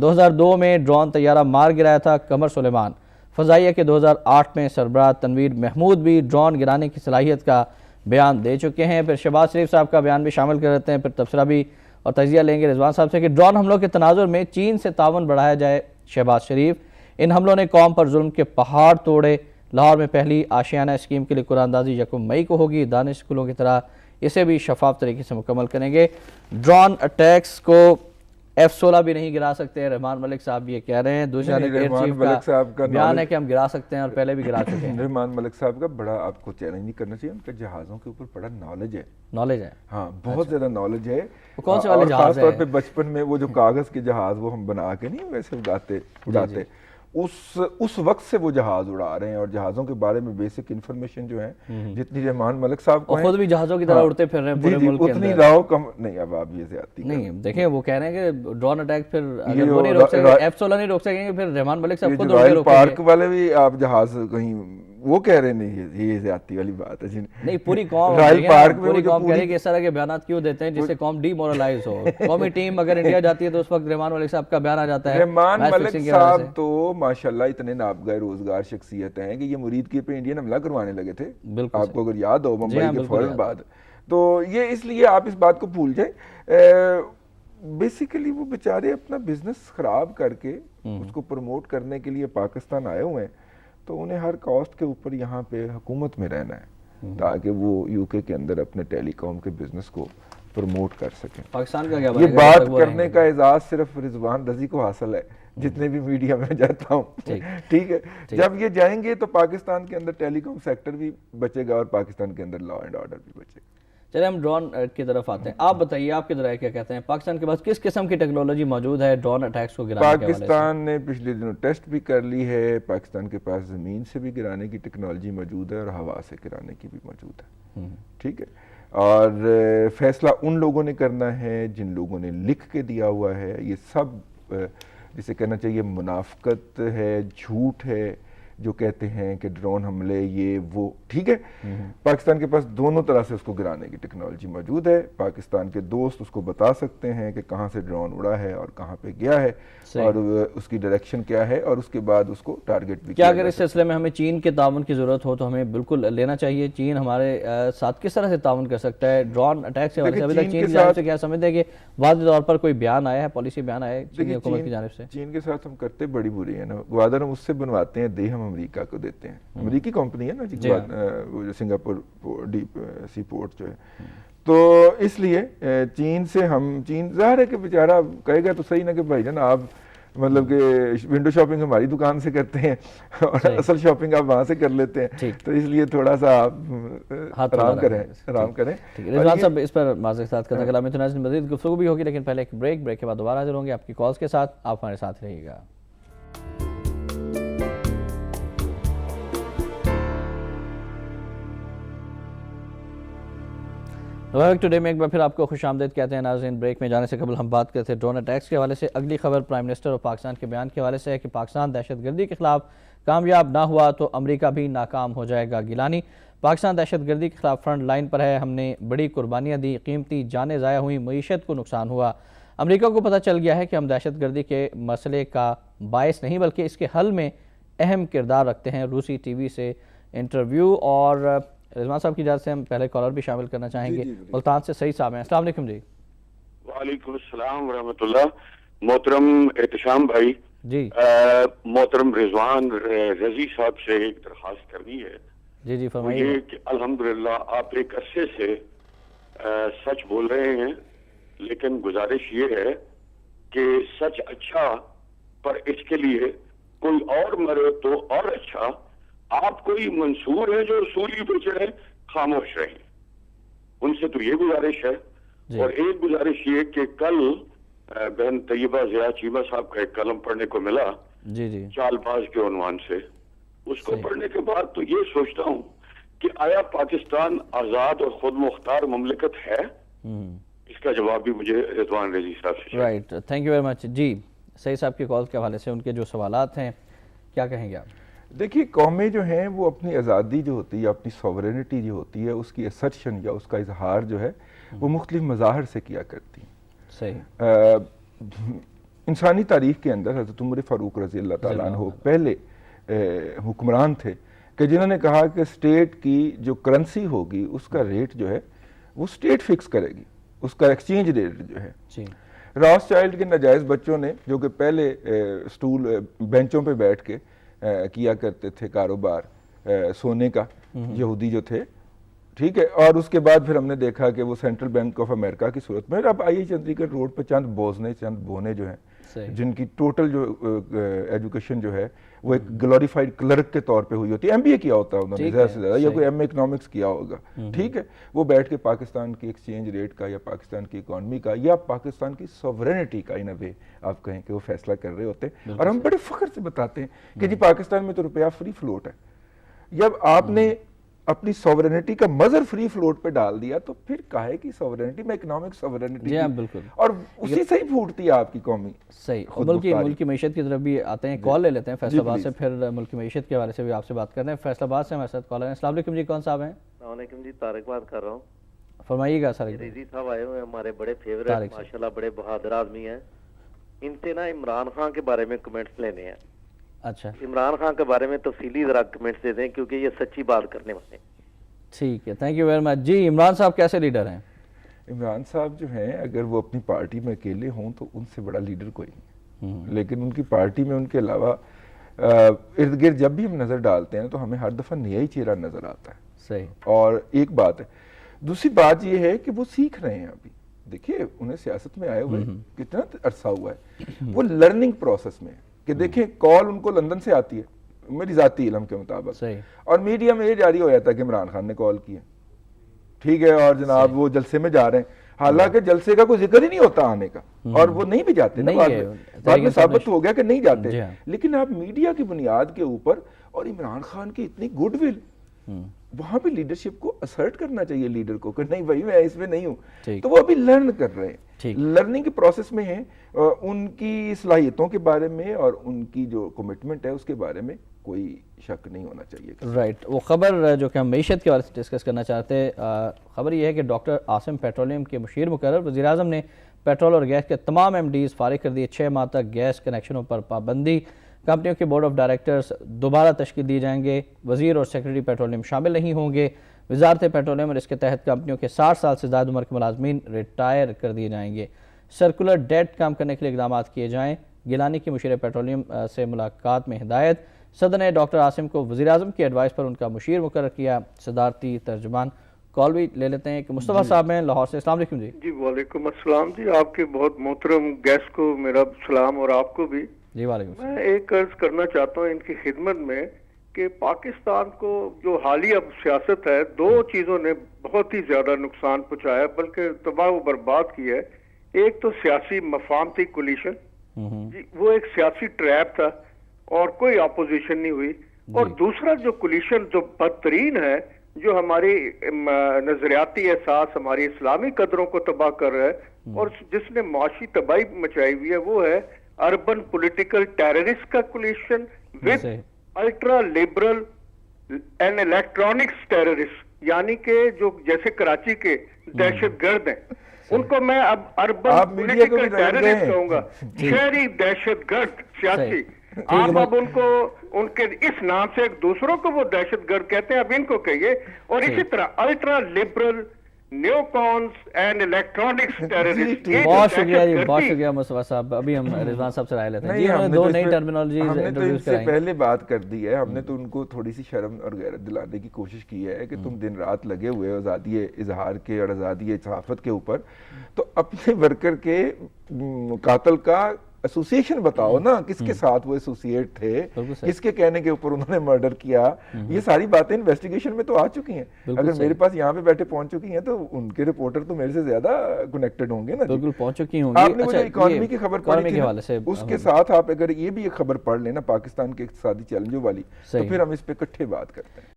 2002 میں ڈرون طیارہ مار گرایا تھا قمر سلیمان۔ فضائیہ کے 2008 میں سربراہ تنویر محمود بھی ڈرون گرانے کی صلاحیت کا بیان دے چکے ہیں۔ پھر شہباز شریف صاحب کا بیان بھی شامل کر لیتے ہیں، پھر تبصرہ بھی اور تجزیہ لیں گے رضوان صاحب سے کہ ڈرون حملوں کے تناظر میں چین سے تعاون بڑھایا جائے۔ شہباز شریف: ان حملوں نے قوم پر ظلم کے پہاڑ توڑے۔ لاہور میں پہلی آشیانہ اسکیم کے لیے قرآن اندازی 1 مئی کو ہوگی، دانش اسکولوں کی طرح اسے بھی شفاف طریقے سے مکمل کریں گے۔ ڈرون اٹیکس کو F-16 بھی نہیں گرا سکتے، رحمان ملک صاحب یہ کہہ رہے ہیں۔ دوسرا ایئر چیف کا بیان ہے کہ ہم گرا سکتے ہیں اور پہلے بھی گرا چکے ہیں۔ رحمان ملک صاحب کا بڑا آپ کو چیلنج نہیں کرنا چاہیے، ان کا جہازوں کے اوپر بڑا نالج ہے، ہاں بہت زیادہ نالج ہے۔ کون سے والے جہاز ہیں؟ خاص طور پہ بچپن میں وہ جو کاغذ کے جہاز وہ ہم بنا کے نہیں ویسے اڑاتے، اس وقت سے وہ جہاز اڑا رہے ہیں، اور جہازوں کے بارے میں بیسک انفارمیشن جو ہے جتنی رحمان ملک صاحب کو خود بھی جہازوں کی طرح اڑتے پھر رہے ہیں پورے ملک کے اتنی راؤ کم نہیں۔ اب آپ یہ زیادتی نہیں دیکھیں، وہ کہہ رہے ہیں کہ ڈرون اٹیک پھر اگر وہ نہیں روک سکیں، F-16 نہیں روک سکیں گے، پھر رحمان ملک صاحب خود اڑ کے روکیں گے۔ پارک والے بھی آپ جہاز کہیں وہ کہہ رہے نہیں، یہ زیادتی والی بات ہے جی۔ نہیں، پوری قوم کہہ رہی ہے کہ اس طرح کے بیانات کیوں دیتے ہیں جس سے قوم ڈی مورلائز ہو۔ قومی ٹیم اگر انڈیا جاتی ہے تو اس وقت رحمان ملک صاحب کا بیان آ جاتا ہے۔ رحمان ملک صاحب تو ماشاءاللہ اتنے نابغہ روزگار شخصیت ہیں کہ یہ مرید کی پہ انڈین حملہ کروانے لگے تھے، آپ کو اگر یاد ہو ممبئی کے فوراً بعد۔ تو یہ اس لیے آپ اس بات کو بھول جائیں، بیسیکلی وہ بیچارے اپنا بزنس خراب کر کے اس کو پروموٹ کرنے کے لیے پاکستان آئے ہوئے ہیں، تو انہیں ہر کاسٹ کے اوپر یہاں پہ حکومت میں رہنا ہے تاکہ وہ یو کے اندر اپنے ٹیلی کام کے بزنس کو پروموٹ کر سکیں۔ پاکستان کا کیا یہ بات کرنے کا اعزاز صرف رضوان رضی کو حاصل ہے جتنے بھی میڈیا میں جاتا ہوں، ٹھیک ہے۔ جب یہ جائیں گے تو پاکستان کے اندر ٹیلی کام سیکٹر بھی بچے گا اور پاکستان کے اندر لا اینڈ آرڈر بھی بچے گا۔ چلیں ہم ڈرون کی طرف آتے ہیں، آپ بتائیے آپ کے ذرائع کیا کہتے ہیں، پاکستان کے پاس کس قسم کی ٹیکنالوجی موجود ہے ڈرون اٹیکس کو گرانے کے حوالے سے؟ پاکستان نے پچھلے دنوں ٹیسٹ بھی کر لی ہے، پاکستان کے پاس زمین سے بھی گرانے کی ٹیکنالوجی موجود ہے اور ہوا سے گرانے کی بھی موجود ہے، ٹھیک ہے۔ اور فیصلہ ان لوگوں نے کرنا ہے جن لوگوں نے لکھ کے دیا ہوا ہے، یہ سب جسے کہنا چاہیے منافقت ہے، جھوٹ ہے جو کہتے ہیں کہ ڈرون حملے یہ وہ، ٹھیک ہے۔ پاکستان کے پاس دونوں طرح سے اس کو گرانے کی ٹیکنالوجی موجود ہے، پاکستان کے دوست اس کو بتا سکتے ہیں کہ کہاں سے ڈرون اڑا ہے اور کہاں پہ گیا ہے اور اس کی ڈائریکشن کیا ہے، اور اس کے بعد اس کو ٹارگٹ بھی کیا اگر اس سلسلے میں ہمیں چین کے تعاون کی ضرورت ہو تو ہمیں بالکل لینا چاہیے؟ چین ہمارے ساتھ کس طرح سے تعاون کر سکتا ہے ڈرون اٹیک سے؟ ابھی تک چین کی جانب سے کیا سمجھتے ہیں کہ واضح طور پر کوئی بیان آیا ہے، پالیسی بیان آیا ہے چینی حکومت کی جانب سے؟ چین کے ساتھ ہم کرتے بڑی بری ہیں نا، گوادر ہم اس سے بنواتے ہیں، دے ہم امریکہ کو دیتے ہیں، امریکی کمپنی ہے نا جی، وہ جو سنگاپور ڈیپ سی پورٹ جو ہے، تو اس لیے چین سے ہم، چین ظاہر ہے کہ بیچارہ کہے گا تو صحیح نا کہ بھائی جان آپ مطلب کہ ونڈو شاپنگ ہماری دکان سے کرتے ہیں اور اصل شاپنگ آپ وہاں سے کر لیتے ہیں، تو اس لیے تھوڑا سا آپ آرام کریں۔ رضوان صاحب اس پر معذرت کے ساتھ کرنا کلام میں ناظرین مزید گفتگو بھی ہوگی، لیکن پہلے ایک بریک کے بعد دوبارہ حاضر ہوں گے آپ کی کالز کے ساتھ، آپ ہمارے ساتھ رہیے گا۔ ٹوڈے میں ایک بار پھر آپ کو خوش آمدید کہتے ہیں ناظرین۔ بریک میں جانے سے قبل ہم بات کرتے ہیں ڈرون اٹیکس کے حوالے سے۔ اگلی خبر پرائم منسٹر اور پاکستان کے بیان کے حوالے سے ہے کہ پاکستان دہشت گردی کے خلاف کامیاب نہ ہوا تو امریکہ بھی ناکام ہو جائے گا۔ گیلانی: پاکستان دہشت گردی کے خلاف فرنٹ لائن پر ہے، ہم نے بڑی قربانیاں دی، قیمتی جانیں ضائع ہوئیں، معیشت کو نقصان ہوا۔ امریکہ کو پتہ چل گیا ہے کہ ہم دہشت گردی کے مسئلے کا باعث نہیں بلکہ اس کے حل میں اہم کردار رکھتے ہیں۔ روسی ٹی وی سے انٹرویو، اور رضوان صاحب کی اجازت سے ہم پہلے کالر بھی شامل کرنا چاہیں گے، ملتان سے سعید صاحب ہیں۔ السلام علیکم جی۔ وعلیکم السلام ورحمۃ اللہ۔ محترم احتشام بھائی جی، محترم رضوان رضی صاحب سے ایک درخواست کرنی ہے جی فرمائیے۔ کہ الحمدللہ آپ ایک عرصے سے سچ بول رہے ہیں، لیکن گزارش یہ ہے کہ سچ اچھا، پر اس کے لیے کوئی اور مرے تو اور اچھا۔ آپ کوئی منصور ہیں جو اصولی پہ چڑھے، خاموش رہیں، ان سے تو یہ گزارش ہے۔ اور ایک گزارش یہ کہ کل بہن طیبہ ضیاء چیمہ صاحب کا ایک کلم پڑھنے کو ملا چال باز کے عنوان سے، اس کو پڑھنے کے بعد تو یہ سوچتا ہوں کہ آیا پاکستان آزاد اور خود مختار مملکت ہے؟ اس کا جواب بھی مجھے رضوان رضی صاحب سے چاہیے۔ Right, thank you very much. جی سعید صاحب کی کال کے حوالے سے ان کے جو سوالات ہیں کیا کہیں گے آپ؟ دیکھیے قومیں جو ہیں وہ اپنی آزادی جو ہوتی ہے، اپنی سوورینٹی جو ہوتی ہے، اس کی اسرشن یا اس کا اظہار جو ہے وہ مختلف مظاہر سے کیا کرتی ہیں۔ صحیح۔ انسانی تاریخ کے اندر حضرت عمر فاروق رضی اللہ تعالیٰ عنہ پہلے حکمران تھے کہ جنہوں نے کہا کہ اسٹیٹ کی جو کرنسی ہوگی اس کا ریٹ جو ہے وہ اسٹیٹ فکس کرے گی، اس کا ایکسچینج ریٹ جو ہے۔ راس چائلڈ کے ناجائز بچوں نے جو کہ پہلے سٹول بینچوں پہ بیٹھ کے کیا کرتے تھے کاروبار سونے کا، یہودی جو تھے، ٹھیک ہے، اور اس کے بعد پھر ہم نے دیکھا کہ وہ سینٹرل بینک آف امریکہ کی صورت میں اب آئی چندریکر روڈ پہ چند بونے جو ہیں جن کی ٹوٹل جو ایجوکیشن جو ہے وہ ایک گلوریفائڈ کلرک کے طور پہ ہوئی ہوتی ہے، ایم بی اے کیا ہوتا ہے انہوں نے زیادہ سے زیادہ، یا کوئی ایم اے اکنامکس کیا ہوگا، ٹھیک ہے، وہ بیٹھ کے پاکستان کی ایکسچینج ریٹ کا یا پاکستان کی اکانومی کا یا پاکستان کی سوورنٹی کا ان اے وے آپ کہیں کہ وہ فیصلہ کر رہے ہوتے ہیں، اور ہم بڑے فخر سے بتاتے ہیں کہ جی پاکستان میں تو روپیہ فری فلوٹ ہے۔ جب آپ نے اپنی سوورنٹی کا مظہر فری فلوٹ پہ ڈال دیا تو پھر کاہے کی سوورنٹی میں اکنامک سوورنٹی بالکل، اور اسی سے ہی پھوٹتی ہے آپ کی قومی صحیح۔ ملکی معیشت کی طرف بھی آتے ہیں، کال لے لیتے ہیں فیصل آباد سے، پھر ملکی معیشت کے حوالے سے بھی آپ سے بات کرتے ہیں۔ فیصل آباد سے ہمارے ساتھ کالر ہیں، السلام علیکم جی، کون صاحب ہیں؟ السلام علیکم جی، طارق بات کر رہا ہوں۔ فرمائیے گا سر۔ ریزی صاحب آئے ہوئے ہیں، ہمارے بڑے فیورٹ، ماشاءاللہ بڑے بہادر آدمی ہیں۔ ان سے نا عمران خان کے بارے میں کمنٹس لینے ہیں۔ اچھا، عمران خان کے بارے میں تفصیلی ذرا کمنٹس دے دیں کیونکہ یہ سچی بات کرنے والے ہیں۔ ٹھیک ہے، تھینک یو ویری مچ جی۔ عمران صاحب کیسے لیڈر ہیں؟ عمران صاحب جو ہیں اگر وہ اپنی پارٹی میں اکیلے ہوں تو ان سے بڑا لیڈر کوئی نہیں، لیکن ان کی پارٹی میں ان کے علاوہ ارد گرد جب بھی ہم نظر ڈالتے ہیں تو ہمیں ہر دفعہ نیا ہی چہرہ نظر آتا ہے۔ صحیح، اور ایک بات ہے، دوسری بات یہ ہے کہ وہ سیکھ رہے ہیں ابھی، دیکھیے انہیں سیاست میں آئے ہوئے کتنا عرصہ ہوا ہے، وہ لرننگ پروسیس میں کہ دیکھیں کال ان کو لندن سے آتی ہے میری ذاتی علم کے مطابق، اور میڈیا میں یہ جاری ہو جاتا ہے کہ عمران خان نے کال کی ہے، ٹھیک ہے، اور جناب وہ جلسے میں جا رہے ہیں، حالانکہ جلسے کا کوئی ذکر ہی نہیں ہوتا آنے کا، اور وہ نہیں بھی جاتے، بعد میں ثابت ہو گیا کہ نہیں جاتے، لیکن آپ میڈیا کی بنیاد کے اوپر، اور عمران خان کی اتنی گڈ ول، وہاں بھی لیڈرشپ کو اسرٹ کرنا چاہیے لیڈر کو کہ نہیں بھائی میں اس میں نہیں ہوں، تو وہ ابھی لرن کر رہے ہیں، لرننگ کے پروسیس میں ہیں، ان کی صلاحیتوں کے بارے میں اور ان کی جو کمٹمنٹ ہے اس کے بارے میں کوئی شک نہیں ہونا چاہیے۔ رائٹ، وہ خبر جو کہ ہم معیشت کے بارے سے ڈسکس کرنا چاہتے ہیں، خبر یہ ہے کہ ڈاکٹر عاصم پیٹرولیم کے مشیر مقرر، وزیر اعظم نے پیٹرول اور گیس کے تمام ایم ڈیز فارغ کر دیے، 6 ماہ تک گیس کنیکشنوں پر پابندی، کمپنیوں کے بورڈ آف ڈائریکٹرز دوبارہ تشکیل دی جائیں گے، وزیر اور سیکرٹری پیٹرولیم شامل نہیں ہوں گے، وزارت پیٹرولیم اور اس کے تحت کمپنیوں کے 60 سال سے زائد عمر کے ملازمین ریٹائر کر دیے جائیں گے، سرکولر ڈیٹ کام کرنے کے لیے اقدامات کیے جائیں، گیلانی کی مشیر پیٹرولیم سے ملاقات میں ہدایت، صدر نے ڈاکٹر عاصم کو وزیر اعظم کی ایڈوائس پر ان کا مشیر مقرر کیا، صدارتی ترجمان۔ کال بھی لے لیتے ہیں کہ مصطفیٰ صاحب ہیں لاہور سے، السلام علیکم جی۔ جی وعلیکم السلام جی، آپ کے بہت محترم گیسٹ کو میرا سلام اور آپ کو بھی جی وعلیکم السلام۔ میں ایک عرض کرنا چاہتا ہوں ان کی خدمت میں کہ پاکستان کو جو حالیہ سیاست ہے، 2 چیزوں نے بہت ہی زیادہ نقصان پہنچایا بلکہ تباہ و برباد کی ہے۔ ایک تو سیاسی مفاہمتی کولیشن، جی وہ ایک سیاسی ٹریپ تھا اور کوئی اپوزیشن نہیں ہوئی، اور دوسرا جو کولیشن جو بدترین ہے، جو ہماری نظریاتی احساس، ہماری اسلامی قدروں کو تباہ کر رہا ہے اور جس نے معاشی تباہی مچائی ہوئی ہے، وہ ہے اربن پولیٹیکل ٹیررسٹ کا coalition with ultra liberal and electronics terrorist, یعنی کہ جو جیسے کراچی کے دہشت گرد ہیں ان کو میں اب اربن پولیٹیکل ٹیررسٹ کہوں گا، شہری دہشت گرد سیاسی۔ آپ اب ان کو ان کے اس نام سے ایک دوسروں کو وہ دہشت گرد کہتے ہیں، اب ان کو کہیے، اور اسی طرح ultra liberal neo cons and electronics terrorist. بہت شکریہ جی، بہت شکریہ مصطفیٰ صاحب۔ ابھی ہم رضوان صاحب سے رائے لیتے ہیں جی، ہم نے 2 نئی ٹرمینالوجیز انٹروڈیوس کرائی ہیں۔ پہلے بات کر دی ہے ہم نے، تو ان کو تھوڑی سی شرم اور غیرت دلانے کی کوشش کی ہے کہ تم دن رات لگے ہوئے آزادی اظہار کے اور آزادی صحافت کے اوپر، تو اپنے ورکر کے قاتل کا ایسوسیشن بتاؤ نا، کس کے ساتھ وہ ایسوسیٹ تھے، کس کے کہنے کے اوپر انہوں نے مرڈر کیا، یہ ساری باتیں انویسٹیگیشن میں تو آ چکی ہیں، اگر میرے پاس یہاں پہ بیٹھے پہنچ چکی ہیں تو ان کے رپورٹر تو میرے سے زیادہ کنیکٹڈ ہوں گے نا۔ بالکل پہنچ چکی ہوں گی۔ آپ نے مجھے اکانومی کی خبر پڑھی تھی، اس کے ساتھ آپ اگر یہ بھی ایک خبر پڑھ لینا پاکستان کے اقتصادی چیلنجوں والی، تو پھر ہم اس پہ اکٹھے بات کرتے ہیں۔